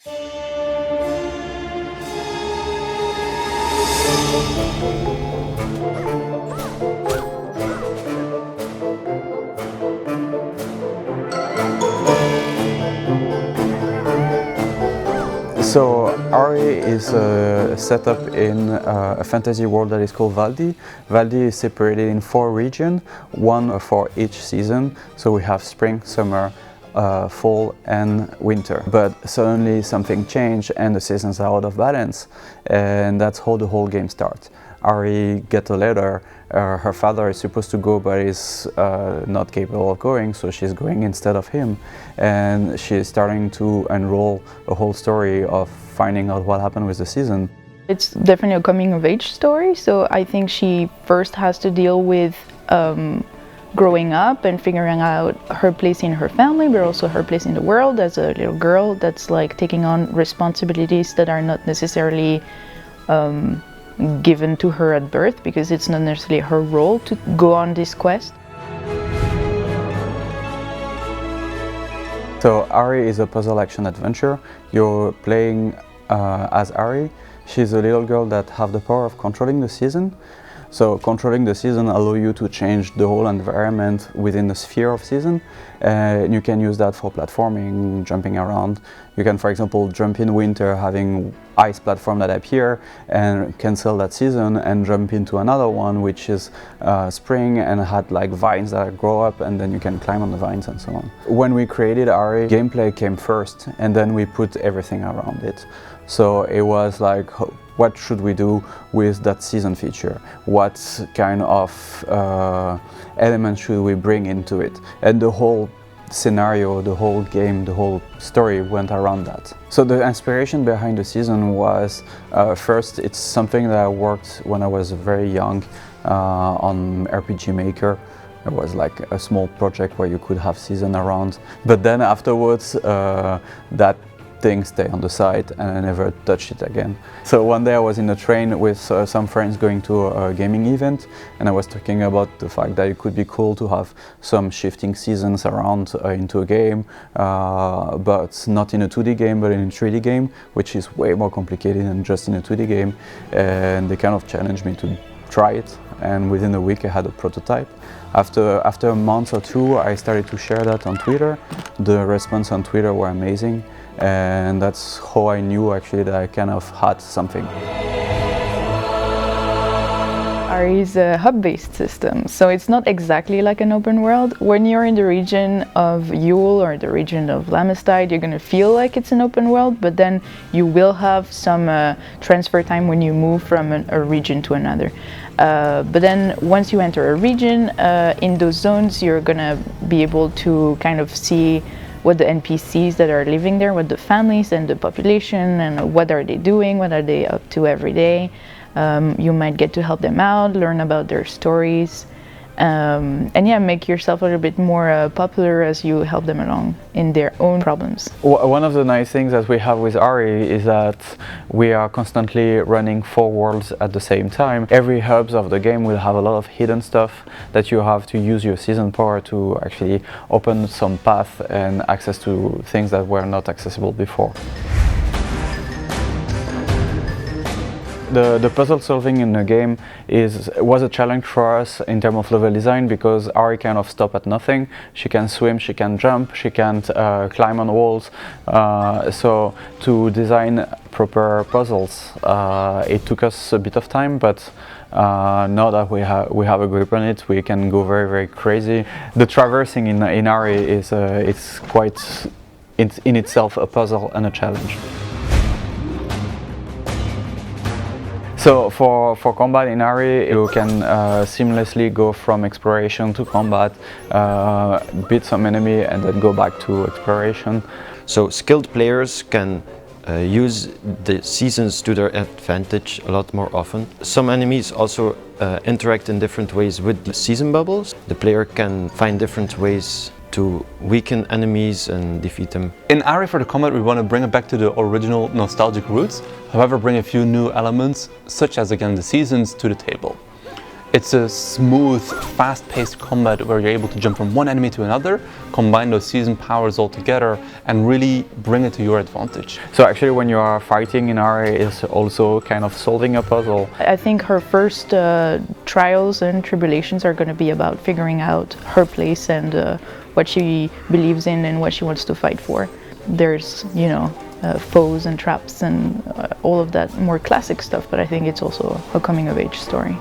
So Ari is set up in a fantasy world that is called Valdi. Valdi is separated in 4 regions, one for each season. So we have spring, summer, fall and winter. But suddenly something changed and the seasons are out of balance, and that's how the whole game starts. Ari gets a letter. Her father is supposed to go but is not capable of going, so she's going instead of him, and she's starting to unroll a whole story of finding out what happened with the season. It's definitely a coming of age story, so I think she first has to deal with growing up and figuring out her place in her family, but also her place in the world as a little girl that's like taking on responsibilities that are not necessarily given to her at birth, because it's not necessarily her role to go on this quest. So Ari is a puzzle action adventure. You're playing as Ari. She's a little girl that has the power of controlling the season. So controlling the season allows you to change the whole environment within the sphere of season. You can use that for platforming, jumping around. You can, for example, jump in winter, having ice platform that appear and cancel that season and jump into another one, which is spring and had like vines that grow up, and then you can climb on the vines and so on. When we created Ari, gameplay came first and then we put everything around it. So it was like, what should we do with that season feature? What kind of elements should we bring into it? And the whole scenario, the whole game, the whole story went around that. So the inspiration behind the season was, first, it's something that I worked when I was very young on RPG Maker. It was like a small project where you could have season around. But then afterwards, that thing stayed on the side and I never touched it again. So one day I was in a train with some friends going to a gaming event, and I was talking about the fact that it could be cool to have some shifting seasons around into a game, but not in a 2D game but in a 3D game, which is way more complicated than just in a 2D game. And they kind of challenged me to try it, and within a week I had a prototype. After a month or two I started to share that on Twitter. The response on Twitter were amazing, and that's how I knew actually that I kind of had something. Ari is a hub-based system, so it's not exactly like an open world. When you're in the region of Yule or the region of Lamestide, you're going to feel like it's an open world, but then you will have some transfer time when you move from a region to another. But then once you enter a region, in those zones you're going to be able to kind of see what the NPCs that are living there, what the families and the population, and what are they doing, what are they up to every day. You might get to help them out, learn about their stories, and yeah, make yourself a little bit more popular as you help them along in their own problems. One of the nice things that we have with Ari is that we are constantly running 4 worlds at the same time. Every hubs of the game will have a lot of hidden stuff that you have to use your season power to actually open some path and access to things that were not accessible before. The puzzle solving in the game was a challenge for us in terms of level design, because Ari kind of stopped at nothing. She can swim, she can jump, she can't climb on walls. So to design proper puzzles, it took us a bit of time, but now that we have a grip on it, we can go very, very crazy. The traversing in Ari is it's quite in itself a puzzle and a challenge. So for combat in Ari, you can seamlessly go from exploration to combat, beat some enemy and then go back to exploration. So skilled players can use the seasons to their advantage a lot more often. Some enemies also interact in different ways with the season bubbles. The player can find different ways to weaken enemies and defeat them. In Ari, for the combat, we want to bring it back to the original nostalgic roots, however bring a few new elements, such as again the seasons, to the table. It's a smooth, fast-paced combat where you're able to jump from one enemy to another, combine those season powers all together, and really bring it to your advantage. So actually when you are fighting in Ari is also kind of solving a puzzle. I think her first trials and tribulations are going to be about figuring out her place and what she believes in and what she wants to fight for. There's, you know, foes and traps and all of that more classic stuff, but I think it's also a coming-of-age story.